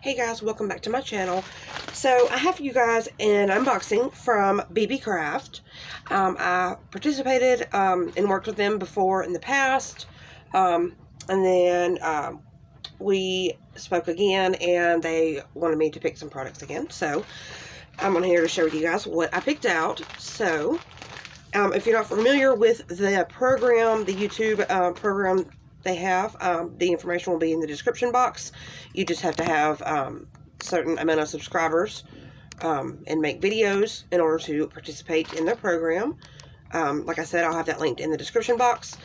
Hey guys, welcome back to my channel. So I have for you guys an unboxing from Beebeecraft. I participated and worked with them before in the past, and then we spoke again and they wanted me to pick some products again. So I'm on here to share with you guys what I picked out. So if you're not familiar with the program, the YouTube program they have, the information will be in the description box. You just have to have certain amount of subscribers and make videos in order to participate in their program. Like I said, I'll have that linked in the description box.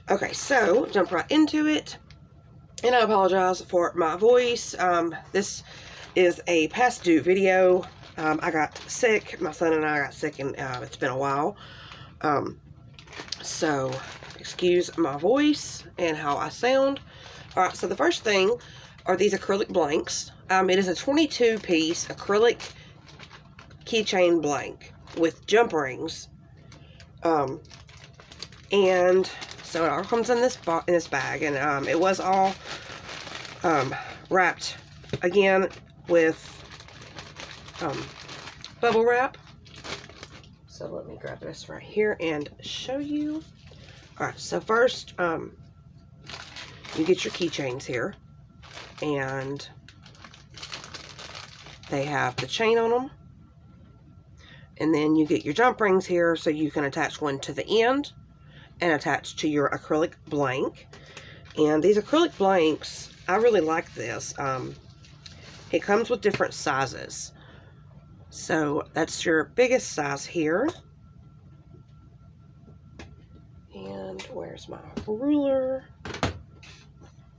Okay, so jump right into it. And I apologize for my voice. This is a past due video. I got sick. My son and I got sick, and it's been a while. So excuse my voice and how I sound. Alright, so the first thing are these acrylic blanks. It is a 22-piece acrylic keychain blank with jump rings. And so it all comes in this bag, and it was all wrapped again with bubble wrap. So let me grab this right here and show you. Alright, so first, you get your keychains here, and they have the chain on them. And then you get your jump rings here, so you can attach one to the end and attach to your acrylic blank. And these acrylic blanks, I really like this. It comes with different sizes. So that's your biggest size here. And where's my ruler?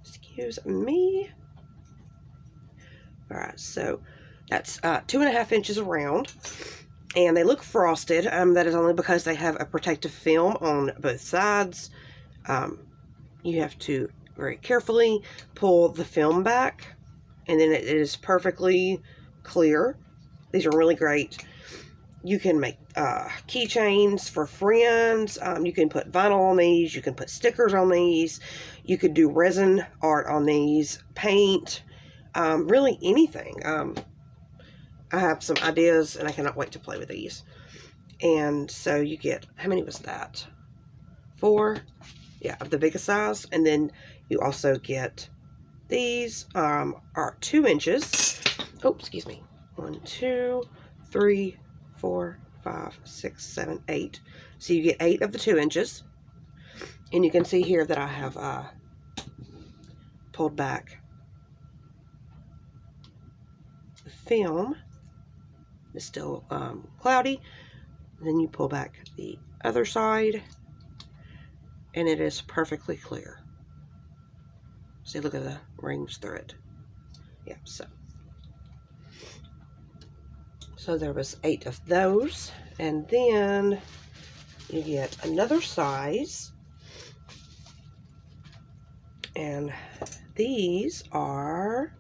Excuse me. Alright, so that's 2.5 inches around. And they look frosted. That is only because they have a protective film on both sides. You have to very carefully pull the film back, and then it is perfectly clear. These are really great. You can make keychains for friends. You can put vinyl on these. You can put stickers on these. You could do resin art on these, paint, really anything. I have some ideas, and I cannot wait to play with these. And so you get, how many was that? 4, yeah, of the biggest size. And then you also get these are 2 inches. Oh, excuse me. 1, 2, 3, 4, 5, 6, 7, 8. So you get 8 of the 2 inches. And you can see here that I have pulled back the film. It's still cloudy. And then you pull back the other side, and it is perfectly clear. See, look at the rings through it. Yeah, so there was 8 of those, and then you get another size, and these are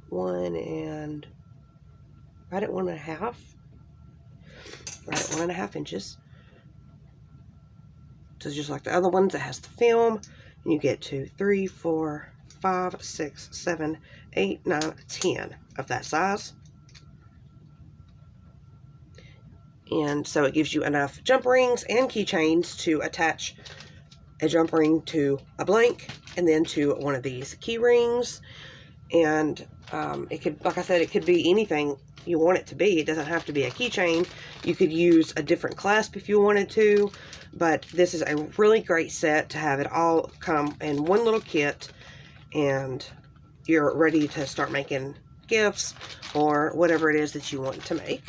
1.5, right at 1.5 inches. So just like the other ones, it has the film, and you get 2, 3, 4, 5, 6, 7, 8, 9, 10 of that size. And so it gives you enough jump rings and keychains to attach a jump ring to a blank, and then to one of these key rings. And it could, like I said, it could be anything you want it to be. It doesn't have to be a keychain. You could use a different clasp if you wanted to, but this is a really great set to have it all come in one little kit, and you're ready to start making gifts or whatever it is that you want to make.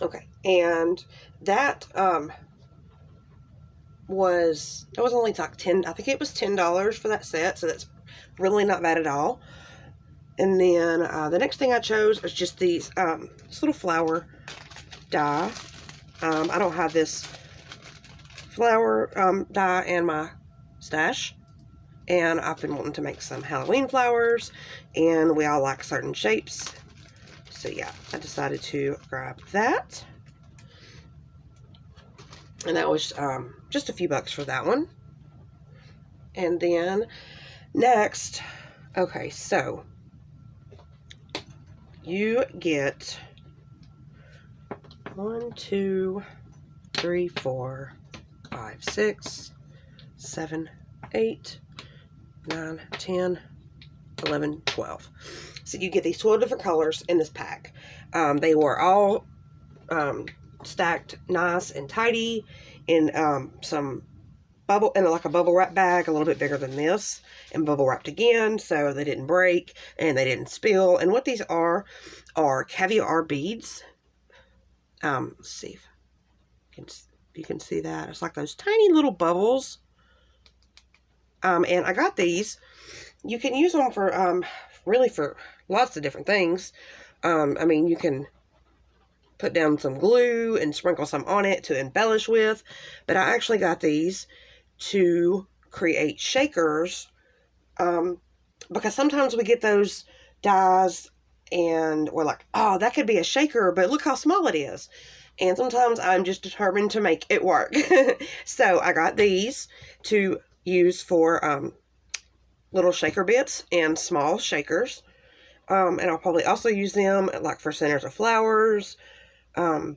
Okay, and that was only like I think it was $10 for that set, so that's really not bad at all. And then the next thing I chose was just these this little flower die. I don't have this flower die in my stash, and I've been wanting to make some Halloween flowers, and we all like certain shapes. So yeah, I decided to grab that, and that was just a few bucks for that one. And then Next, okay, so you get 1, 2, 3, 4, 5, 6, 7, 8, 9, 10, 11, 12. So you get these 12 different colors in this pack. They were all stacked nice and tidy in some bubble, in like a bubble wrap bag a little bit bigger than this, and bubble wrapped again so they didn't break and they didn't spill. And what these are caviar beads. Let's see if you can see that. It's like those tiny little bubbles. And I got these. You can use them for really for lots of different things. I mean, you can put down some glue and sprinkle some on it to embellish with, but I actually got these to create shakers, because sometimes we get those dies and we're like, oh, that could be a shaker, but look how small it is. And sometimes I'm just determined to make it work. So I got these to use for little shaker bits and small shakers. And I'll probably also use them like for centers of flowers. I'm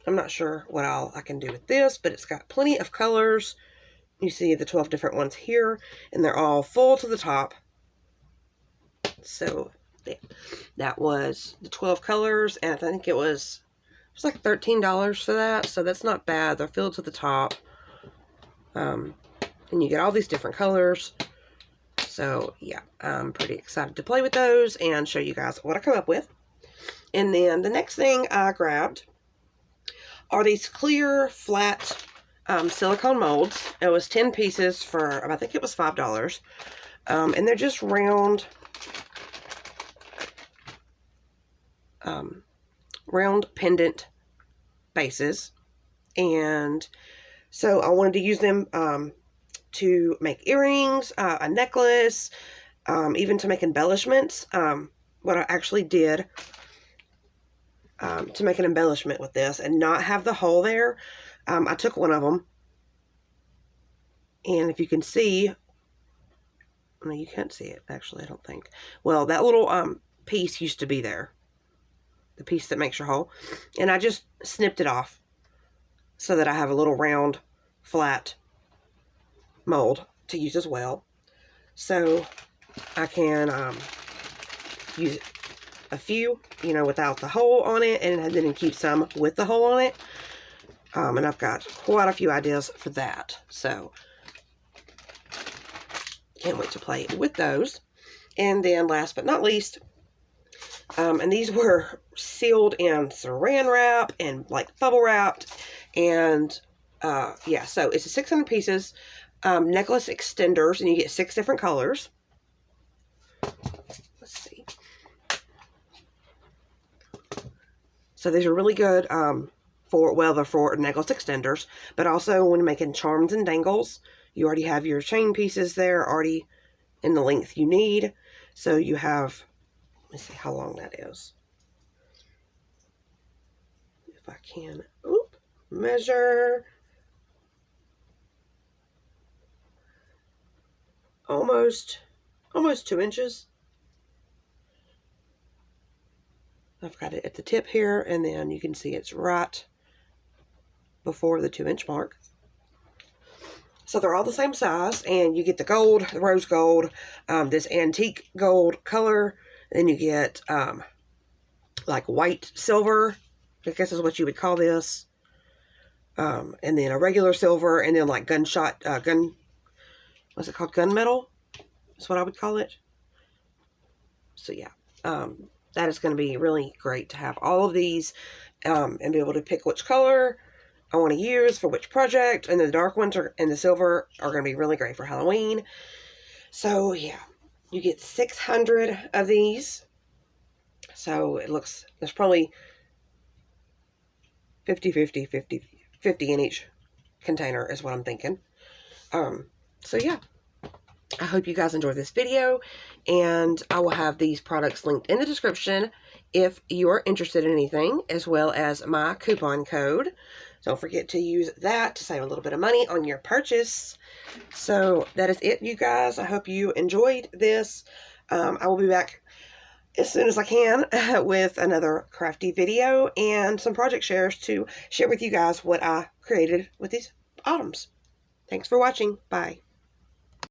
not sure what all I can do with this, but it's got plenty of colors. You see the 12 different ones here, and they're all full to the top. So yeah, that was the 12 colors, and I think it was like $13 for that. So that's not bad. They're filled to the top. And you get all these different colors. So yeah, I'm pretty excited to play with those and show you guys what I come up with. And then the next thing I grabbed are these clear, flat silicone molds. It was 10 pieces for, I think it was $5. And they're just round, round pendant bases. And so I wanted to use them to make earrings, a necklace, even to make embellishments. What I actually did to make an embellishment with this and not have the hole there, I took one of them, and if you can see, no, you can't see it actually, I don't think. Well, that little piece used to be there, the piece that makes your hole, and I just snipped it off so that I have a little round, flat mold to use as well. So I can use a few, you know, without the hole on it, and then keep some with the hole on it. And I've got quite a few ideas for that. So can't wait to play with those. And then last but not least, and these were sealed in saran wrap and like bubble wrapped. And yeah, so it's a 600 pieces necklace extenders, and you get 6 different colors. Let's see. So these are really good they're for necklace extenders, but also when making charms and dangles, you already have your chain pieces there already in the length you need. So you have, let me see how long that is. If I can, measure. Almost 2 inches. I've got it at the tip here, and then you can see it's right before the 2-inch mark. So they're all the same size, and you get the gold, the rose gold, this antique gold color, then you get like white silver, I guess is what you would call this, and then a regular silver, and then like what's it called, gunmetal? That's what I would call it. So yeah, that is going to be really great to have all of these and be able to pick which color I want to use for which project. And the dark ones and the silver are going to be really great for Halloween. So yeah, you get 600 of these. So it looks, there's probably 50 in each container is what I'm thinking. So yeah, I hope you guys enjoyed this video, and I will have these products linked in the description if you are interested in anything, as well as my coupon code. Don't forget to use that to save a little bit of money on your purchase. So that is it, you guys. I hope you enjoyed this. I will be back as soon as I can with another crafty video and some project shares to share with you guys what I created with these items. Thanks for watching. Bye.